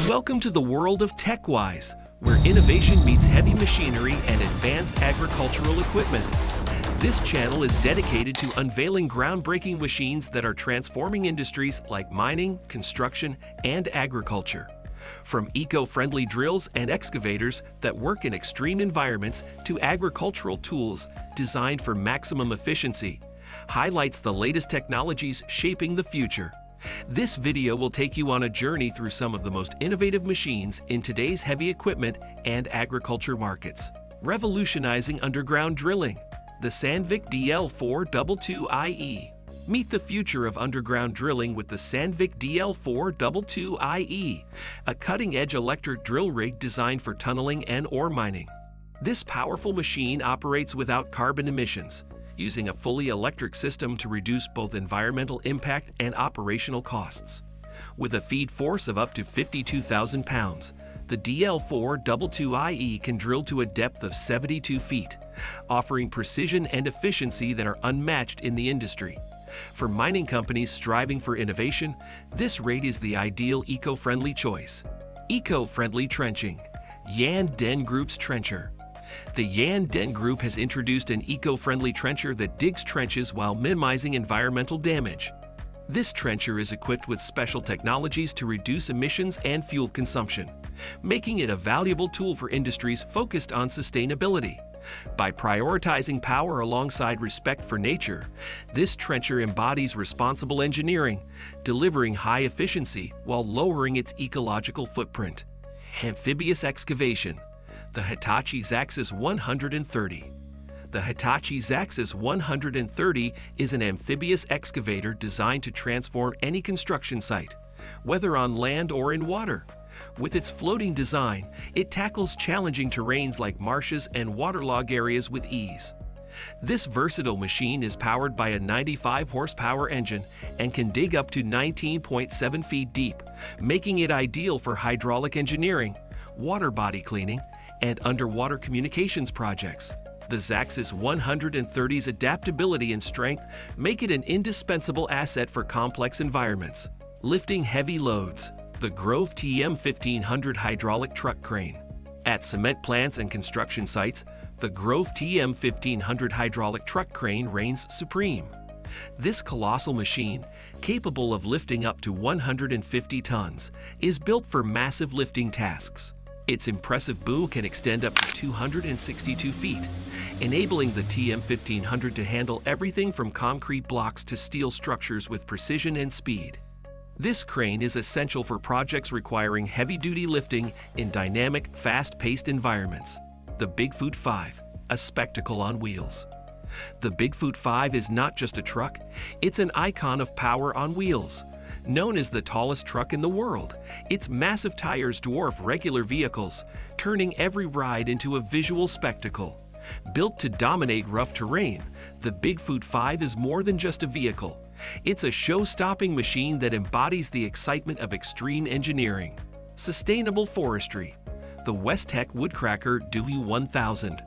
Welcome to the world of TechWise, where innovation meets heavy machinery and advanced agricultural equipment. This channel is dedicated to unveiling groundbreaking machines that are transforming industries like mining, construction, and agriculture. From eco-friendly drills and excavators that work in extreme environments to agricultural tools designed for maximum efficiency, highlights the latest technologies shaping the future. This video will take you on a journey through some of the most innovative machines in today's heavy equipment and agriculture markets. Revolutionizing underground drilling, the Sandvik DL422IE. Meet the future of underground drilling with the Sandvik DL422IE, a cutting-edge electric drill rig designed for tunneling and ore mining. This powerful machine operates without carbon emissions, using a fully electric system to reduce both environmental impact and operational costs. With a feed force of up to 52,000 pounds, the DL422IE can drill to a depth of 72 feet, offering precision and efficiency that are unmatched in the industry. For mining companies striving for innovation, this rig is the ideal eco-friendly choice. Eco-friendly trenching. Yan Den Group's trencher. The Yan Den Group has introduced an eco-friendly trencher that digs trenches while minimizing environmental damage. This trencher is equipped with special technologies to reduce emissions and fuel consumption, making it a valuable tool for industries focused on sustainability. By prioritizing power alongside respect for nature, this trencher embodies responsible engineering, delivering high efficiency while lowering its ecological footprint. Amphibious excavation. The Hitachi Zaxis 130. The Hitachi Zaxis 130 is an amphibious excavator designed to transform any construction site, whether on land or in water. With its floating design, it tackles challenging terrains like marshes and waterlogged areas with ease. This versatile machine is powered by a 95 horsepower engine and can dig up to 19.7 feet deep, making it ideal for hydraulic engineering, water body cleaning, and underwater communications projects. The Zaxis 130's adaptability and strength make it an indispensable asset for complex environments. Lifting heavy loads. The Grove TM1500 hydraulic truck crane. At cement plants and construction sites, the Grove TM1500 hydraulic truck crane reigns supreme. This colossal machine, capable of lifting up to 150 tons, is built for massive lifting tasks. Its impressive boom can extend up to 262 feet, enabling the TM1500 to handle everything from concrete blocks to steel structures with precision and speed. This crane is essential for projects requiring heavy-duty lifting in dynamic, fast-paced environments. The Bigfoot 5, a spectacle on wheels. The Bigfoot 5 is not just a truck, it's an icon of power on wheels. Known as the tallest truck in the world, its massive tires dwarf regular vehicles, turning every ride into a visual spectacle. Built to dominate rough terrain, the Bigfoot 5 is more than just a vehicle. It's a show-stopping machine that embodies the excitement of extreme engineering. Sustainable forestry. The Westech Woodcracker Dewey 1000.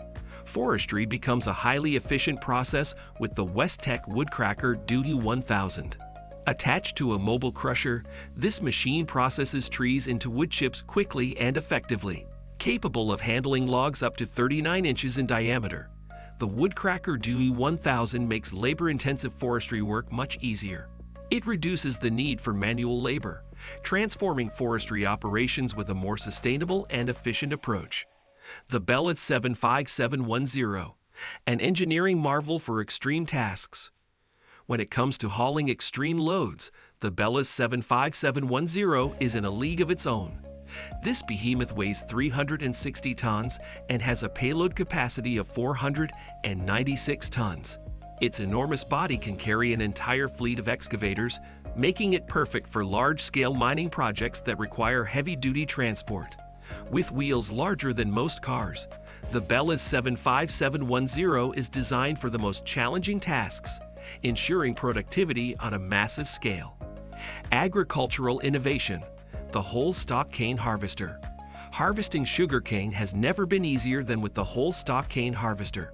Forestry becomes a highly efficient process with the Westech Woodcracker Dewey 1000. Attached to a mobile crusher, this machine processes trees into wood chips quickly and effectively. Capable of handling logs up to 39 inches in diameter, the Woodcracker Dewey 1000 makes labor-intensive forestry work much easier. It reduces the need for manual labor, transforming forestry operations with a more sustainable and efficient approach. The Bellis 75710, an engineering marvel for extreme tasks. When it comes to hauling extreme loads, the Bellis 75710 is in a league of its own. This behemoth weighs 360 tons and has a payload capacity of 496 tons. Its enormous body can carry an entire fleet of excavators, making it perfect for large-scale mining projects that require heavy-duty transport. With wheels larger than most cars, the Bellis 75710 is designed for the most challenging tasks, ensuring productivity on a massive scale. Agricultural innovation. The whole stalk cane harvester. Harvesting sugarcane has never been easier than with the whole stalk cane harvester.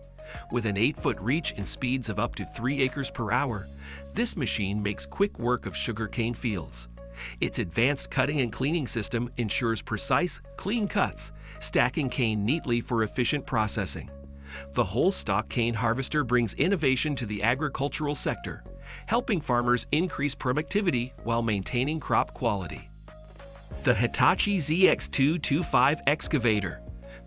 With an 8-foot reach and speeds of up to 3 acres per hour, this machine makes quick work of sugarcane fields. Its advanced cutting and cleaning system ensures precise, clean cuts, stacking cane neatly for efficient processing. The whole stalk cane harvester brings innovation to the agricultural sector, helping farmers increase productivity while maintaining crop quality. The Hitachi ZX225 excavator.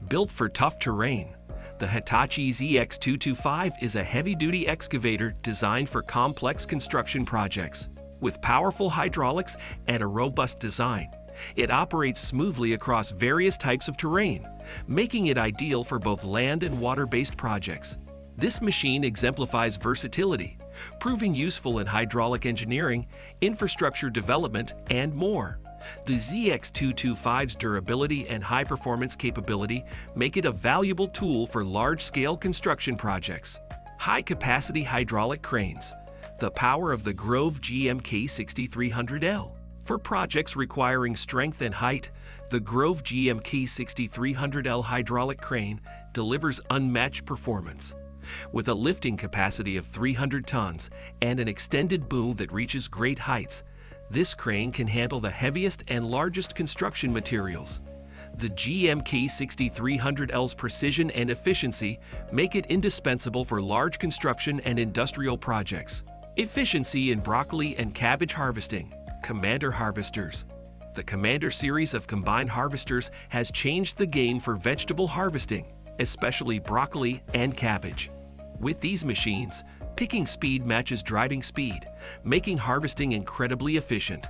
Built for tough terrain, the Hitachi ZX225 is a heavy-duty excavator designed for complex construction projects. With powerful hydraulics and a robust design, it operates smoothly across various types of terrain, making it ideal for both land and water-based projects. This machine exemplifies versatility, proving useful in hydraulic engineering, infrastructure development, and more. The ZX225's durability and high-performance capability make it a valuable tool for large-scale construction projects. High-capacity hydraulic cranes. The power of the Grove GMK 6300L. For projects requiring strength and height, the Grove GMK 6300L hydraulic crane delivers unmatched performance. With a lifting capacity of 300 tons and an extended boom that reaches great heights, this crane can handle the heaviest and largest construction materials. The GMK 6300L's precision and efficiency make it indispensable for large construction and industrial projects. Efficiency in broccoli and cabbage harvesting. Commander harvesters. The Commander series of combined harvesters has changed the game for vegetable harvesting, especially broccoli and cabbage. With these machines, picking speed matches driving speed, making harvesting incredibly efficient.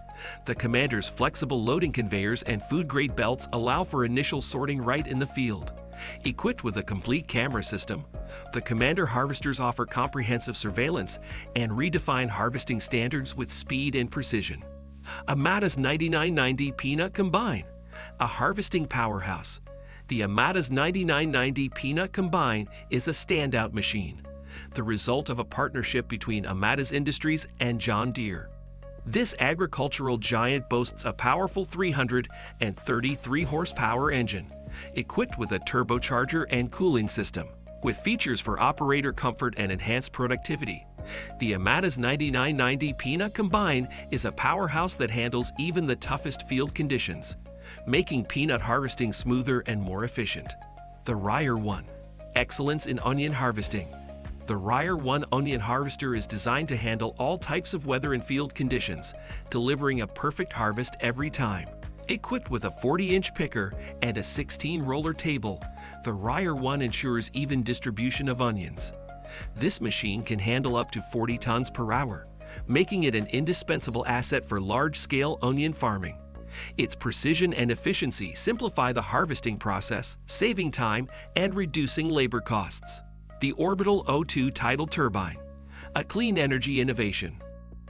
The Commander's flexible loading conveyors and food-grade belts allow for initial sorting right in the field. Equipped with a complete camera system, the Commander harvesters offer comprehensive surveillance and redefine harvesting standards with speed and precision. Amada's 9990 Peanut Combine, a harvesting powerhouse. The Amada's 9990 Peanut Combine is a standout machine, the result of a partnership between Amada's Industries and John Deere. This agricultural giant boasts a powerful 333 horsepower engine, equipped with a turbocharger and cooling system. With features for operator comfort and enhanced productivity, the Amada's 9990 Peanut Combine is a powerhouse that handles even the toughest field conditions, making peanut harvesting smoother and more efficient. The Ryer 1. Excellence in onion harvesting. The Ryer 1 onion harvester is designed to handle all types of weather and field conditions, delivering a perfect harvest every time. Equipped with a 40-inch picker and a 16-roller table, the Ryer 1 ensures even distribution of onions. This machine can handle up to 40 tons per hour, making it an indispensable asset for large-scale onion farming. Its precision and efficiency simplify the harvesting process, saving time and reducing labor costs. The Orbital O2 Tidal Turbine, a clean energy innovation.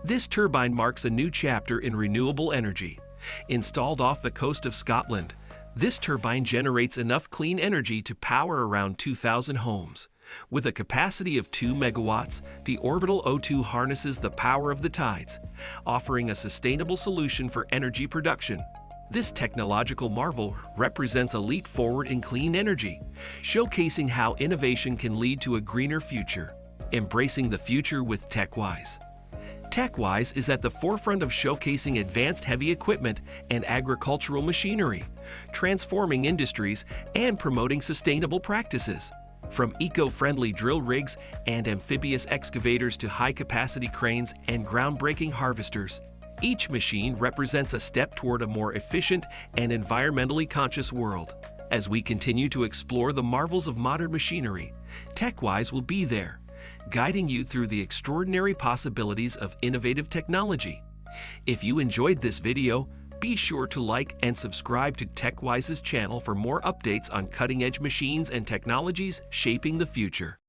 This turbine marks a new chapter in renewable energy. Installed off the coast of Scotland, this turbine generates enough clean energy to power around 2,000 homes. With a capacity of 2 megawatts, the Orbital O2 harnesses the power of the tides, offering a sustainable solution for energy production. This technological marvel represents a leap forward in clean energy, showcasing how innovation can lead to a greener future. Embracing the future with TechWise. TechWise is at the forefront of showcasing advanced heavy equipment and agricultural machinery, transforming industries and promoting sustainable practices. From eco-friendly drill rigs and amphibious excavators to high-capacity cranes and groundbreaking harvesters, each machine represents a step toward a more efficient and environmentally conscious world. As we continue to explore the marvels of modern machinery, TechWise will be there, guiding you through the extraordinary possibilities of innovative technology. If you enjoyed this video, be sure to like and subscribe to TechWise's channel for more updates on cutting-edge machines and technologies shaping the future.